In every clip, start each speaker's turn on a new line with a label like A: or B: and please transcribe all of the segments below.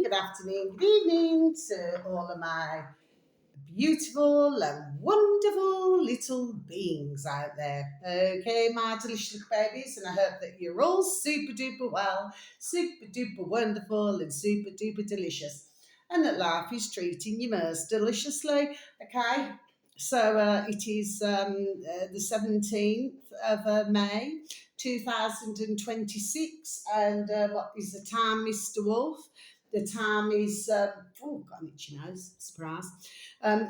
A: good afternoon, good evening to all of my beautiful and wonderful little beings out there. Okay, my delicious little babies, and I hope that you're all super duper well, super duper wonderful, and super duper delicious, and that life is treating you most deliciously. Okay, so it is the 17th of May 2026, and what is the time, Mr. Wolf? The time is, got an itchy nose, surprise. Um,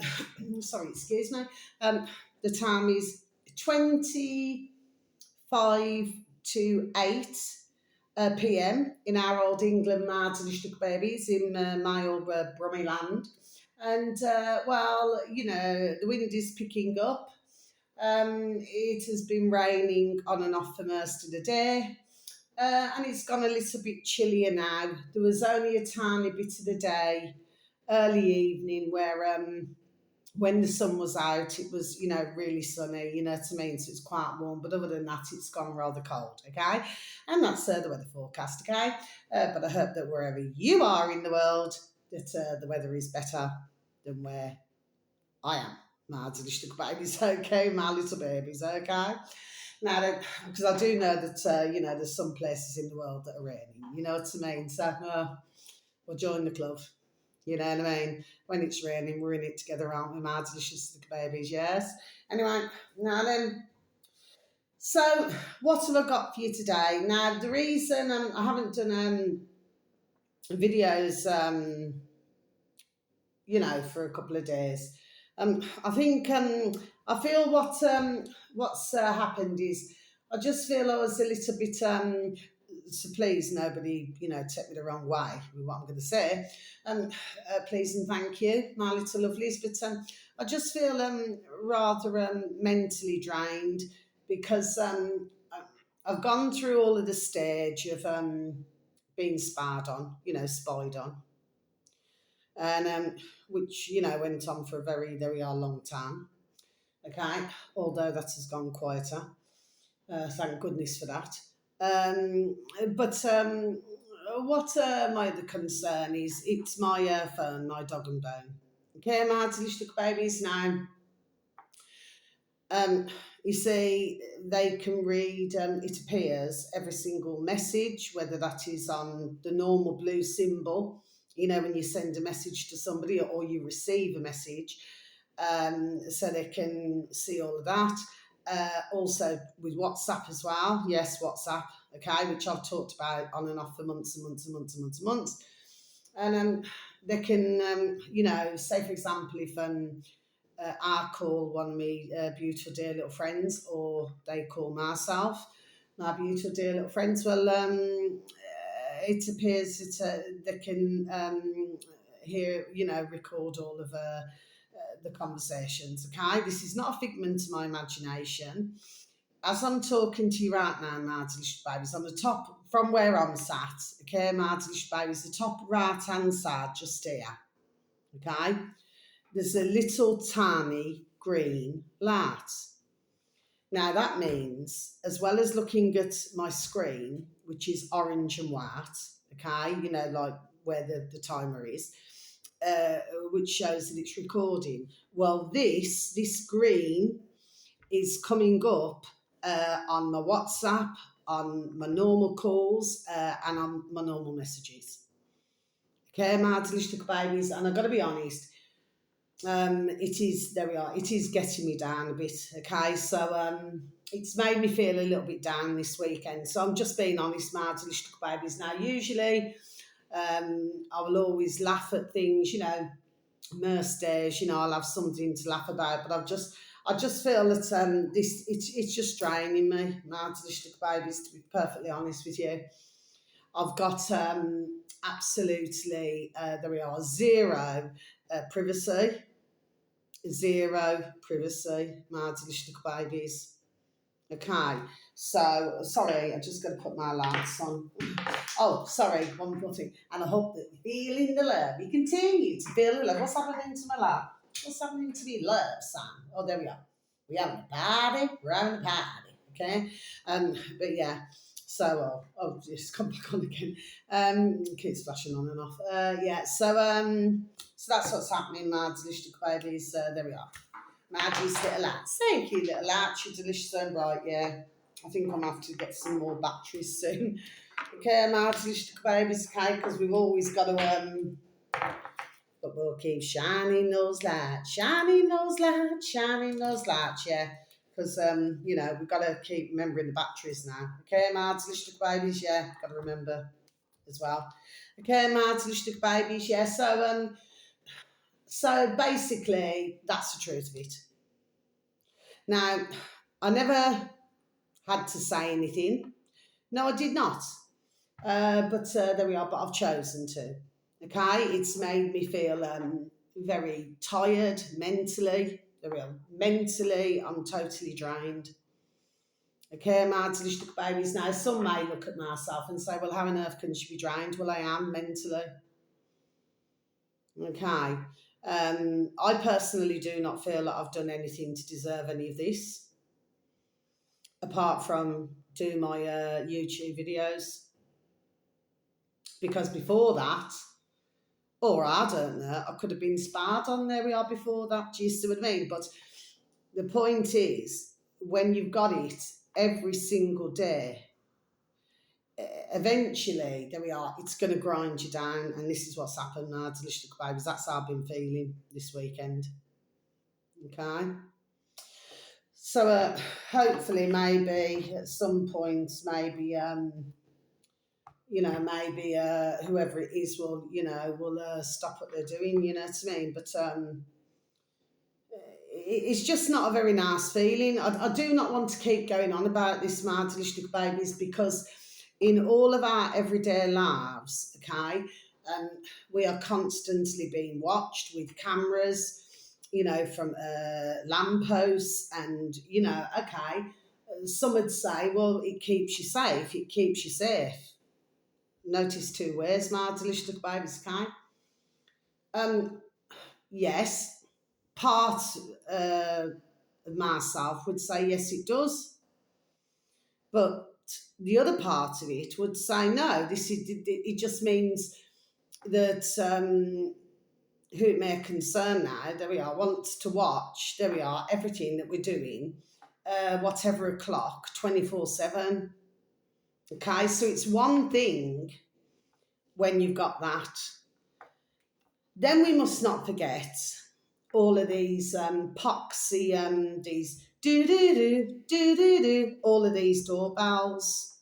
A: sorry, excuse me. The time is 25 to 8 p.m. in our old England, my delicious babies, in my old Brummy land. And, well, you know, the wind is picking up. It has been raining on and off for most of the day. And it's gone a little bit chillier now. There was only a tiny bit of the day, early evening, where when the sun was out, it was, you know, really sunny, you know what I mean? So it's quite warm. But other than that, it's gone rather cold, okay? And that's the weather forecast, okay? But I hope that wherever you are in the world, that the weather is better than where I am. My delicious little babies, okay? My little babies, okay? Now, because I do know that, you know, there's some places in the world that are raining, you know what I mean? So, we'll join the club, you know what I mean? When it's raining, we're in it together, aren't we, my delicious little babies, yes? Anyway, now then, so what have I got for you today? Now, the reason I haven't done videos, you know, for a couple of days, I think I feel what's happened is I just feel I was a little bit so please nobody, you know, take me the wrong way with what I'm going to say. Please and thank you, my little lovelies. But I just feel rather mentally drained because I've gone through all of the stage of being spied on, you know, spied on, and which, you know, went on for a very, very long time. Okay, although that has gone quieter. Thank goodness for that. But what my other concern is, it's my phone, my dog and bone. Okay, my delicious babies now. Um, you see, they can read, it appears, every single message, whether that is on the normal blue symbol, you know, when you send a message to somebody or you receive a message, so they can see all of that. Also with WhatsApp as well. Yes, WhatsApp, okay, which I've talked about on and off for months and months and months and months and months. And they can, you know, say, for example, if I call one of my beautiful dear little friends, or they call myself my beautiful dear little friends, well, it appears that they can hear, you know, record all of the conversations. Okay, this is not a figment of my imagination. As I'm talking to you right now, my delicious babies, on the top from where I'm sat, okay, my delicious babies, the top right hand side, just here, okay, there's a little tiny green light. Now that means, as well as looking at my screen, which is orange and white, okay, you know, like where the timer is, which shows that it's recording. Well, this green is coming up on my WhatsApp, on my normal calls, and on my normal messages. Okay, my delicious babies, and I've got to be honest, it is, there we are, it is getting me down a bit. Okay, so it's made me feel a little bit down this weekend. So I'm just being honest, my delicious babies. Now, usually, I will always laugh at things, you know, most days, you know, I'll have something to laugh about, but I just feel that it's just draining me, my delicious babies, to be perfectly honest with you. I've got absolutely, there we are, privacy, zero privacy, my delicious babies. Okay, so sorry, I just got to put my lights on. Oh, sorry, one more thing. And I hope that you're feeling the love. You continue to feel the love. What's happening to my love? What's happening to me love, Sam? Oh, there we are. We're having a party. We're having a party. Okay. But yeah. So, just come back on again. Keeps flashing on and off. Yeah, so that's what's happening, my delicious babies. There we are. Maggie's little lats. Thank you, little lats. You're delicious and bright, yeah. I think I'm going to have to get some more batteries soon. Okay, my delicious babies, okay, because we've always got to, but we'll keep shining those lights, shining those lights, shining those lights, yeah. Because, we've got to keep remembering the batteries now. Okay, my delicious babies, yeah, got to remember as well. Okay, my delicious babies, yeah. So basically, that's the truth of it. Now, I never had to say anything. No, I did not. But there we are. But I've chosen to. Okay, it's made me feel very tired mentally. There we are. Mentally, I'm totally drained. Okay, my delicious babies. Now, some may look at myself and say, "Well, how on earth can she be drained?" Well, I am mentally. Okay. I personally do not feel that I've done anything to deserve any of this, apart from do my YouTube videos. Because before that, or I don't know, I could have been sparred on. There we are before that. Do you see what I mean? But the point is, when you've got it every single day, eventually, there we are, it's going to grind you down. And this is what's happened now, delicious babies. That's how I've been feeling this weekend. Okay. So hopefully, maybe at some point, maybe maybe whoever it is will stop what they're doing. You know what I mean? But it's just not a very nice feeling. I do not want to keep going on about this, my delicious babies, because in all of our everyday lives, okay, we are constantly being watched with cameras, from lampposts, and okay, some would say, well, it keeps you safe. It keeps you safe. Notice two words, my delicious babies, okay? Yes, part of myself would say yes, it does, but the other part of it would say no. It just means that who it may concern now, there we are, wants to watch, there we are, everything that we're doing, whatever o'clock, 24/7. Okay, so it's one thing when you've got that. Then we must not forget all of these poxy, these do, all of these doorbells.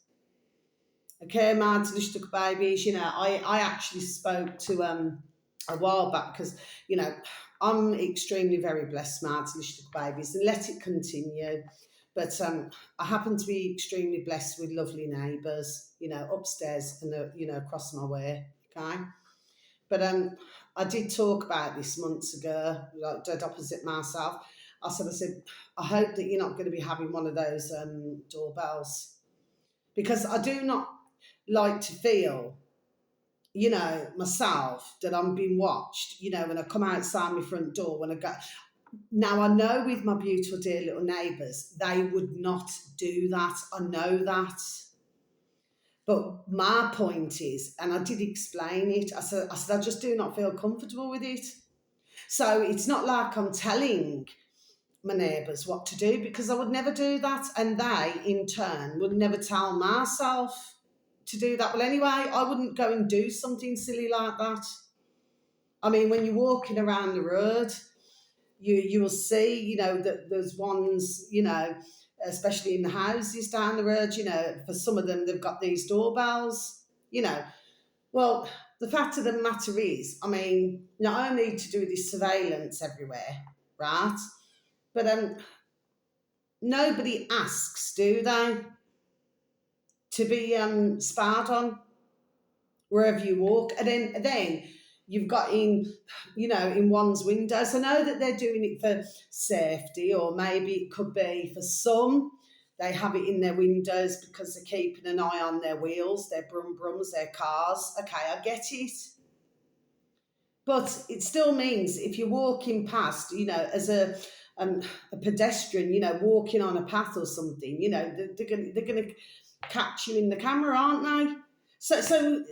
A: Okay, my delicious babies, I actually spoke to a while back because, I'm extremely very blessed, my delicious babies, and let it continue. But I happen to be extremely blessed with lovely neighbours, upstairs and, across my way, okay? But I did talk about this months ago, like dead opposite myself. I said, I hope that you're not going to be having one of those doorbells, because I do not like to feel, myself, that I'm being watched, when I come outside my front door, when I go. Now, I know with my beautiful, dear little neighbours, they would not do that. I know that. But my point is, and I did explain it, I said, I just do not feel comfortable with it. So it's not like I'm telling my neighbours what to do, because I would never do that. And they, in turn, would never tell myself to do that. Well, anyway, I wouldn't go and do something silly like that. I mean, when you're walking around the road, you will see, that there's ones, especially in the houses down the road, for some of them, they've got these doorbells, Well, the fact of the matter is, I mean, not only to do this surveillance everywhere, right? But nobody asks, do they, to be spied on wherever you walk. And then you've got in one's windows. I know that they're doing it for safety, or maybe it could be for some, they have it in their windows because they're keeping an eye on their wheels, their brums, their cars. Okay, I get it. But it still means if you're walking past, as a pedestrian, walking on a path or something, they're going to catch you in the camera, aren't they? So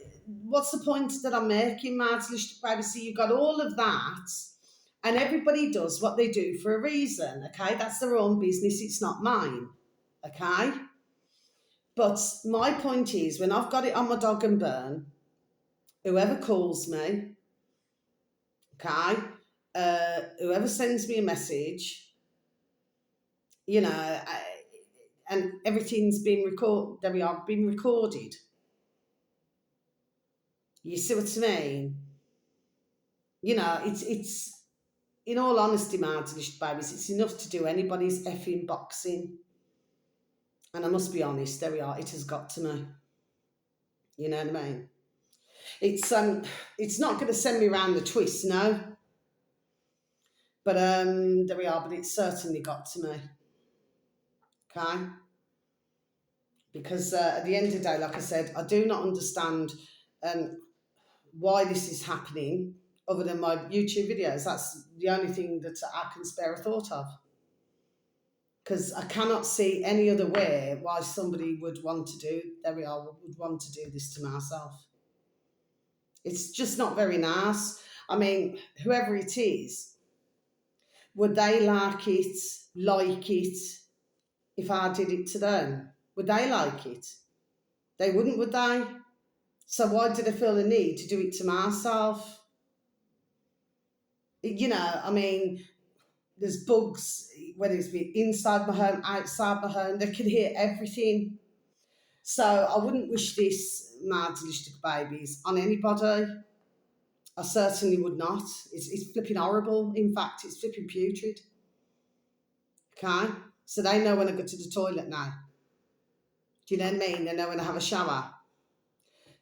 A: what's the point that I'm making, Mads? Baby, so you've got all of that, and everybody does what they do for a reason, okay? That's their own business, it's not mine, okay? But my point is, when I've got it on my dog and burn, whoever calls me, okay, whoever sends me a message, you know, and everything's been recorded. There we are, been recorded. You see what I mean? You know, it's in all honesty, Martin, babies, it's enough to do anybody's effing boxing. And I must be honest, there we are. It has got to me. You know what I mean? It's not going to send me around the twist, no. But there we are. But it's certainly got to me. Okay. Because at the end of the day, like I said, I do not understand why this is happening, other than my YouTube videos. That's the only thing that I can spare a thought of. Because I cannot see any other way why somebody would want to do, there we are, would want to do this to myself. It's just not very nice. I mean, whoever it is, would they like it if I did it to them? Would they like it? They wouldn't, would they? So why did I feel the need to do it to myself? You know, I mean, there's bugs, whether it's inside my home, outside my home, they can hear everything. So I wouldn't wish this, my delicious babies, on anybody. I certainly would not. It's flipping horrible. In fact, it's flipping putrid. Okay? So they know when I go to the toilet now. Do you know what I mean? They know when I have a shower.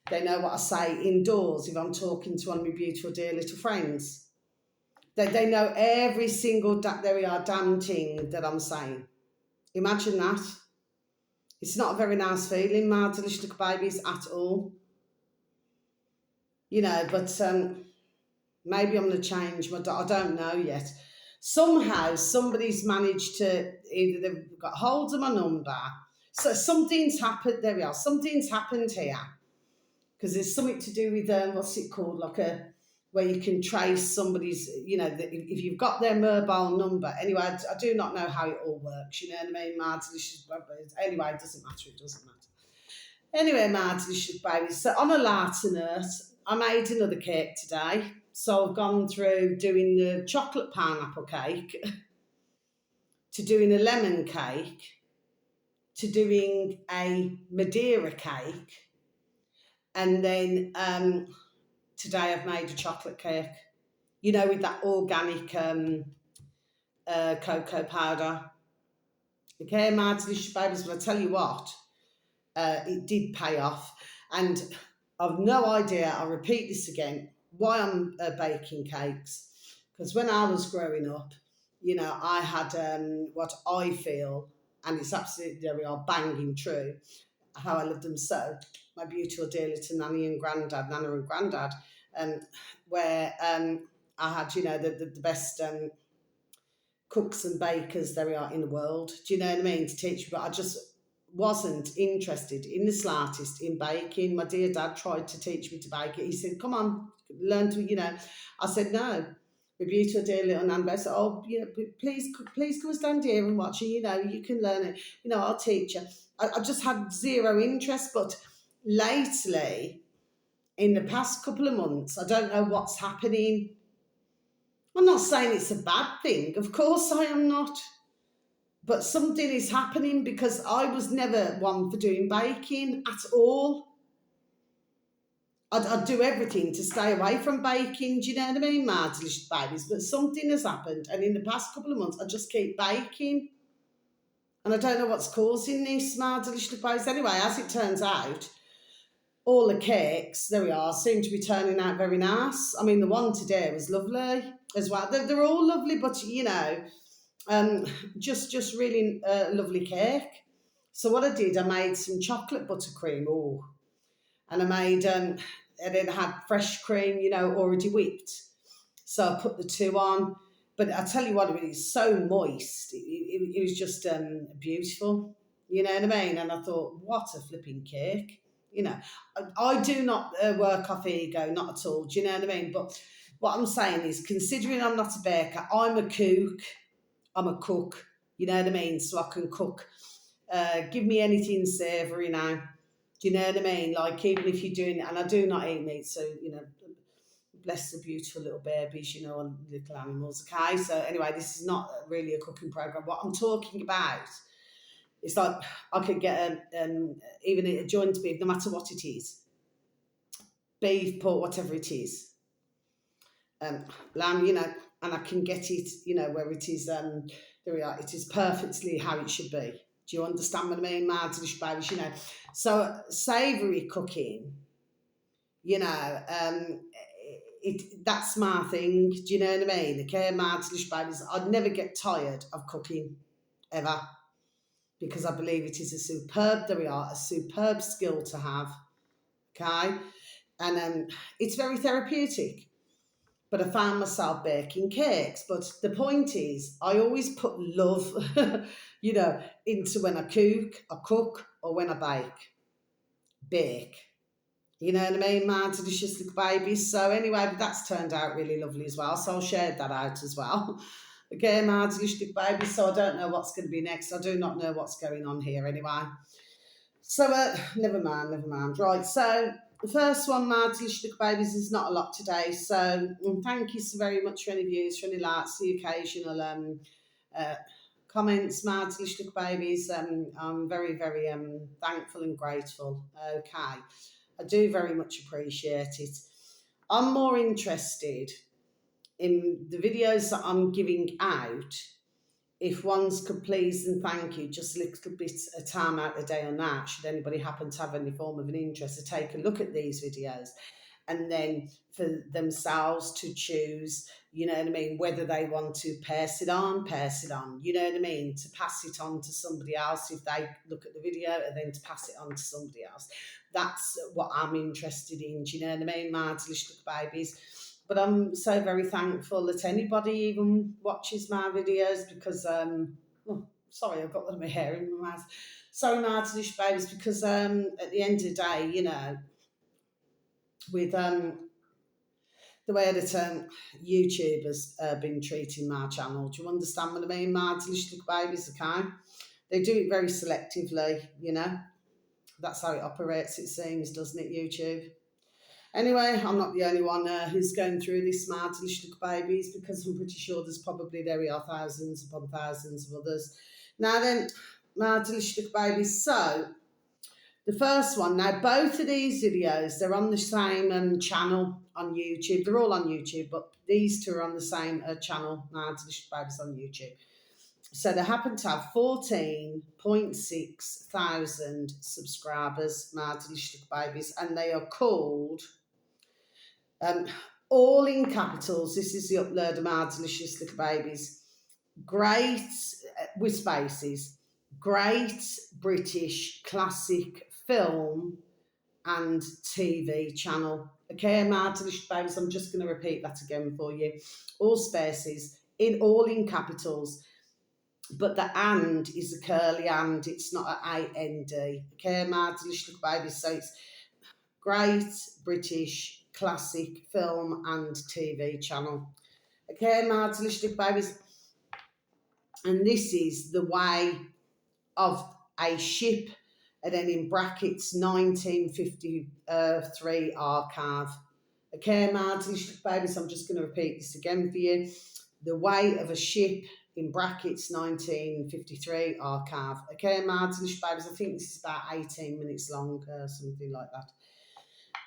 A: They know what I say indoors if I'm talking to one of my beautiful dear little friends. They know every single damn thing that I'm saying. Imagine that. It's not a very nice feeling, my delicious little babies, at all. You know, but maybe I'm going to change my I don't know yet. Somehow somebody's managed to, either they've got hold of my number. So something's happened. There we are. Something's happened here. Because there's something to do with, what's it called? Like where you can trace somebody's, you know, if you've got their mobile number. Anyway, I do not know how it all works. You know what I mean? My delicious babies. Anyway, it doesn't matter. It doesn't matter. Anyway, my delicious babies. So on a lighter note, I made another cake today. So I've gone through doing the chocolate pineapple cake, to doing a lemon cake, to doing a Madeira cake, and then today I've made a chocolate cake, you know, with that organic cocoa powder. Okay, my delicious babies, but I tell you what, it did pay off. And I've no idea, I'll repeat this again, why I'm baking cakes. Because when I was growing up, you know, I had what I feel, and it's absolutely, there we are, banging true, how I love them so. My beautiful dear little Nana and Grandad, where I had, you know, the best cooks and bakers there we are in the world. Do you know what I mean? To teach me, but I just wasn't interested in the slightest in baking. My dear dad tried to teach me to bake it. He said, come on, learn to, you know. I said, no. My beautiful dear little Nan said, oh, you know, please come and stand here and watch it. You know, you can learn it. You know, I'll teach you. I just had zero interest. But lately, in the past couple of months, I don't know what's happening. I'm not saying it's a bad thing. Of course I am not. But something is happening, because I was never one for doing baking at all. I'd do everything to stay away from baking, do you know what I mean, my delicious babies? But something has happened, and in the past couple of months, I just keep baking. And I don't know what's causing this, my delicious babies. Anyway, as it turns out, all the cakes, there we are, seem to be turning out very nice. I mean, the one today was lovely as well. They're all lovely, but, you know, just really lovely cake. So what I did, I made some chocolate buttercream, and I made, and then I had fresh cream, you know, already whipped. So I put the two on. But I tell you what, it was so moist. It was just beautiful. You know what I mean? And I thought, what a flipping cake. You know, I do not work off ego, not at all. Do you know what I mean? But what I'm saying is, considering I'm not a baker, I'm a cook. I'm a cook. You know what I mean? So I can cook. Give me anything savoury now. Do you know what I mean? Like, even if you're doing, and I do not eat meat, so, you know, bless the beautiful little babies, you know, and little animals. Okay, so anyway, this is not really a cooking program. What I'm talking about, it's like I could get even a joint beef, no matter what it is, beef, pork, whatever it is, um, lamb, you know, and I can get it, you know, where it is. There we are. It is perfectly how it should be. Do you understand what I mean? Martelish babies, you know. So savoury cooking, you know, that's my thing. Do you know what I mean? Okay, Martelish babies. I'd never get tired of cooking ever, because I believe it is a superb. There we are, a superb skill to have. Okay, and it's very therapeutic. But I found myself baking cakes. But the point is, I always put love, you know, into when I cook, or when I bake. You know what I mean? My delicious little babies. So anyway, that's turned out really lovely as well. So I'll share that out as well. Again, my delicious little babies. So I don't know what's going to be next. I do not know what's going on here anyway. So never mind, never mind. Right. So the first one, my delicious little babies, is not a lot today. So thank you so very much for any views, for any likes, the occasional uh, comments, my delicious little babies. I'm very, very thankful and grateful. Okay. I do very much appreciate it. I'm more interested in the videos that I'm giving out. If ones could please and thank you, just a little bit of time out of the day on that, should anybody happen to have any form of an interest to take a look at these videos, and then for themselves to choose, you know what I mean, whether they want to pass it on, you know what I mean, to pass it on to somebody else if they look at the video, and then to pass it on to somebody else. That's what I'm interested in, do you know what I mean, my delicious little babies. But I'm so very thankful that anybody even watches my videos, because oh, sorry, I've got one of my hair in my mouth. Sorry, my delicious babies, because at the end of the day, you know, with the way that YouTube has been treating my channel. Do you understand what I mean? My delicious little babies, okay? They do it very selectively, you know. That's how it operates, it seems, doesn't it, YouTube? Anyway, I'm not the only one who's going through this, my delicious little babies, because I'm pretty sure there's probably, there we are, thousands upon thousands of others. Now then, my delicious little babies, so the first one, now both of these videos, they're on the same channel on YouTube. They're all on YouTube, but these two are on the same channel, My Delicious Babies on YouTube. So they happen to have 14.6 thousand subscribers, My Delicious Babies, and they are called, all in capitals, this is the upload of My Delicious Little Babies, Great, with spaces, Great British Classic Film and TV channel. Okay, my delicious babies, I'm just going to repeat that again for you. All spaces, all in capitals, but the and is a curly and, it's not an A-N-D. Okay, my delicious babies, so it's Great British Classic Film and TV channel. Okay, my delicious babies, and this is the way of a ship, and then in brackets 1953 archive. Okay, my delicious babies, I'm just going to repeat this again for you. The way of a ship, in brackets 1953 archive. Okay, my delicious babies, I think this is about 18 minutes long, something like that.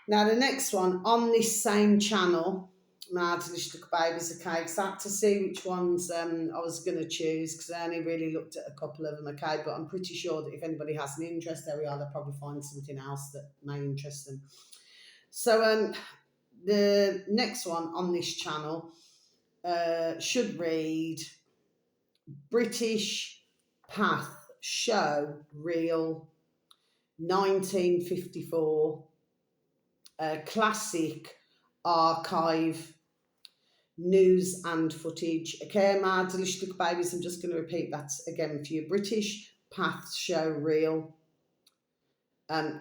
A: Now the next one on this same channel, my delicious little babies, okay, because I had to see which ones I was going to choose, because I only really looked at a couple of them, okay, but I'm pretty sure that if anybody has an interest, there we are, they'll probably find something else that may interest them. So the next one on this channel should read British Path Show Reel 1954 Classic Archive News and Footage. Okay, my delicious little babies, I'm just going to repeat that again for you. British paths show real.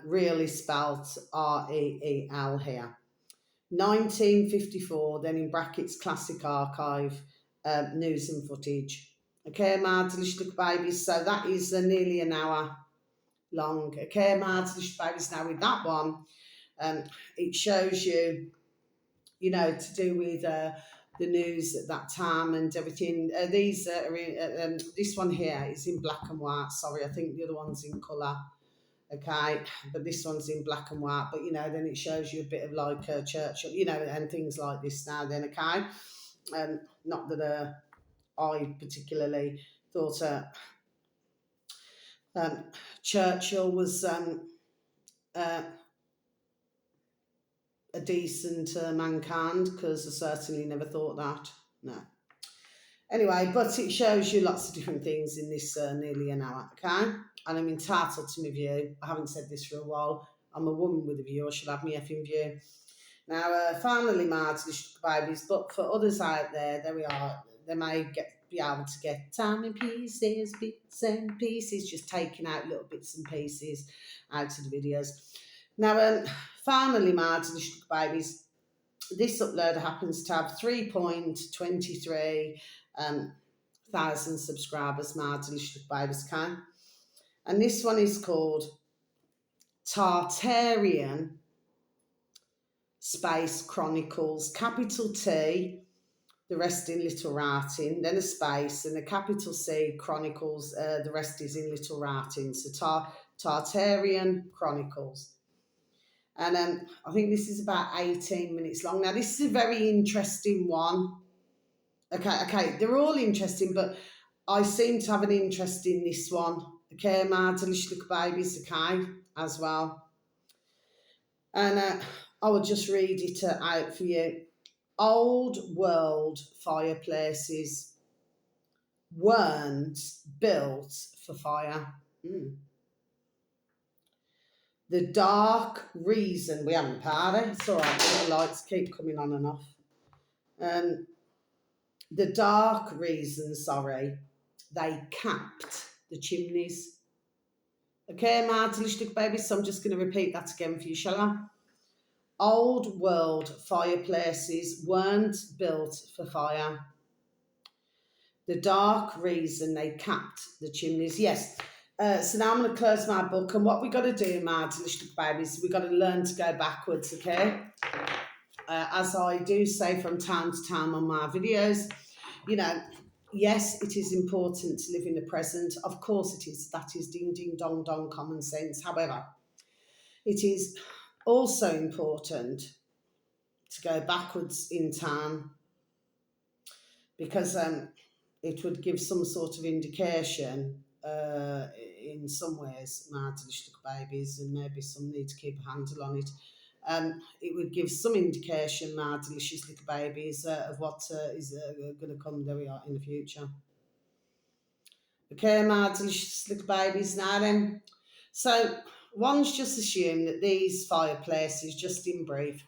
A: Real is spelt REEL here. 1954, then in brackets, classic archive, news and footage. Okay, my delicious little babies. So that is nearly an hour long. Okay, my delicious babies. Now with that one, it shows you, you know, to do with the news at that time and everything. These are in, this one here is in black and white. Sorry, I think the other one's in colour. Okay, but this one's in black and white. But you know, then it shows you a bit of like Churchill, you know, and things like this. Now, then, okay, not that I particularly thought Churchill was uh, a decent mankind, because I certainly never thought that. No. Anyway, but it shows you lots of different things in this nearly an hour, okay? And I'm entitled to my view. I haven't said this for a while. I'm a woman with a view. I should have my effing view. Now, finally, Martin, babies, but for others out there, there we are. They may be able to get time and pieces, bits and pieces, just taking out little bits and pieces out of the videos. Now, finally, Martin, babies, this uploader happens to have 3.23 thousand subscribers, my delicious babies can. And this one is called Tartarian Space Chronicles, capital T, the rest in little writing, then a space, and a capital C, Chronicles, the rest is in little writing. So Tartarian Chronicles. And I think this is about 18 minutes long. Now, this is a very interesting one. Okay, they're all interesting, but I seem to have an interest in this one. Okay, my delicious little babies, okay, as well. And I will just read it out for you. Old world fireplaces weren't built for fire. The dark reason, we haven't party, it's all right, the lights keep coming on and off. The dark reason, they capped the chimneys. Okay, my delicious little babies, so I'm just going to repeat that again for you, shall I? Old world fireplaces weren't built for fire. The dark reason they capped the chimneys. Yes. So now I'm going to close my book, and what we've got to do, my delicious little babies, we've got to learn to go backwards, okay? As I do say from time to time on my videos, you know, yes, it is important to live in the present. Of course it is. That is ding, ding, dong, dong, common sense. However, it is also important to go backwards in time, because it would give some sort of indication in some ways, my delicious little babies, and maybe some need to keep a handle on it. It would give some indication, my delicious little babies, of what is going to come, there we are, in the future. Okay, my delicious little babies, now then. So, one's just assumed that these fireplaces, just in brief,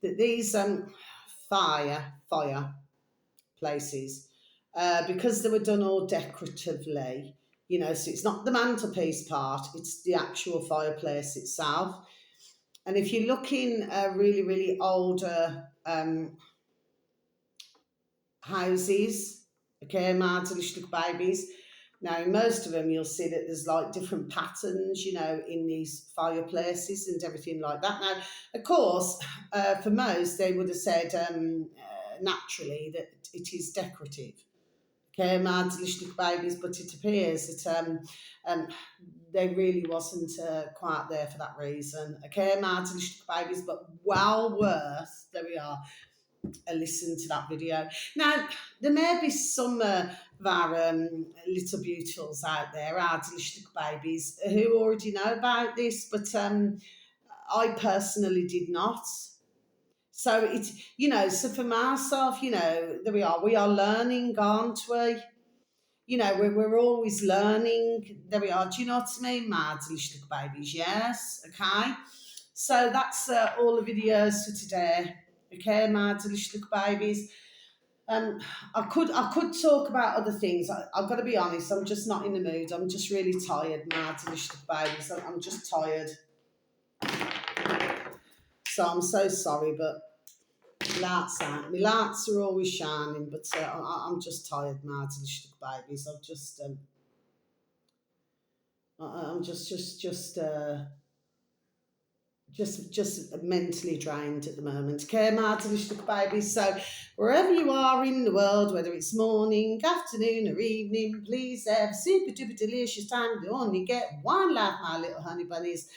A: that these fire places, because they were done all decoratively, you know, so it's not the mantelpiece part, it's the actual fireplace itself. And if you look in really, really older houses, okay, my delicious little babies, now in most of them you'll see that there's like different patterns, you know, in these fireplaces and everything like that. Now, of course, for most they would have said naturally that it is decorative. Okay, my delicious little babies, but it appears that they really wasn't quite there for that reason. Okay, my delicious little babies, but well worth, there we are, a listen to that video. Now, there may be some of our little beautifuls out there, our delicious little babies, who already know about this, but I personally did not. So it's, you know, so for myself, you know, there we are learning, aren't we? You know, we're always learning. There we are. Do you know what I mean, my delicious little babies? Yes. Okay. So that's all the videos for today. Okay, my delicious little babies. Um, I could talk about other things. I've got to be honest. I'm just not in the mood. I'm just really tired, mad, delicious babies. I'm just tired. So I'm so sorry, but lights out. My lights are always shining, but I'm just tired, mad, delicious babies. I'm just mentally drained at the moment. Okay, my delicious babies. So wherever you are in the world, whether it's morning, afternoon, or evening, please have a super duper delicious time. You only get one life, my little honey bunnies.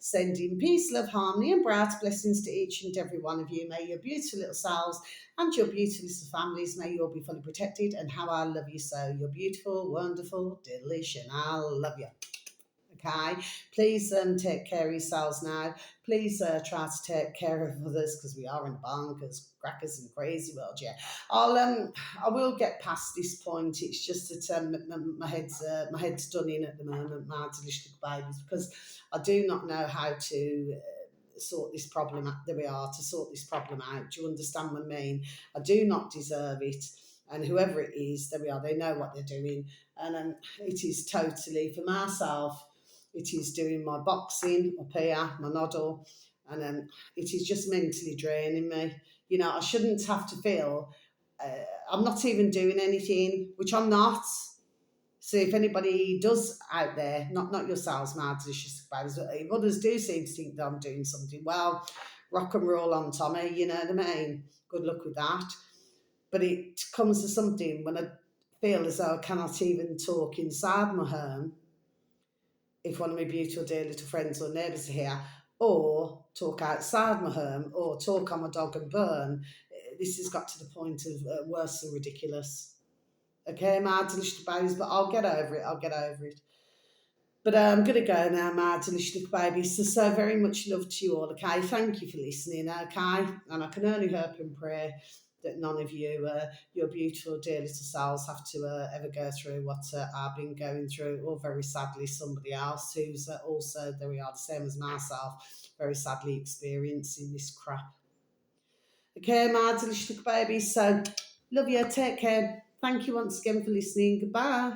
A: Sending peace, love, harmony, and bright blessings to each and every one of you. May your beautiful little selves and your beautiful little families, may you all be fully protected. And how I love you so. You're beautiful, wonderful, delicious. I love you. Okay, please take care of yourselves now. Please try to take care of others because we are in bonkers, crackers, and crazy world. Yeah, I will get past this point. It's just that my head's done in at the moment, my delicious babies, because I do not know how to. Sort this problem out. There we are, to sort this problem out. Do you understand what I mean? I do not deserve it, and whoever it is, there we are. They know what they're doing, and it is totally for myself. It is doing my boxing up here, my noddle, and it is just mentally draining me. You know, I shouldn't have to feel I'm not even doing anything, which I'm not. So if anybody does out there, not yourselves, my delicious babies, but if others do seem to think that I'm doing something, well, rock and roll on, Tommy. You know what I mean? Good luck with that. But it comes to something when I feel as though I cannot even talk inside my home if one of my beautiful dear little friends or neighbours are here, or talk outside my home, or talk on my dog and burn. This has got to the point of worse than ridiculous. Okay, my delicious babies, but I'll get over it. I'll get over it. But I'm going to go now, my delicious babies. So very much love to you all, okay? Thank you for listening, okay? And I can only hope and pray that none of you, your beautiful dear little selves, have to ever go through what I've been going through, or very sadly somebody else who's also, there we are, the same as myself, very sadly experiencing this crap. Okay, my delicious babies. So love you, take care. Thank you once again for listening. Goodbye.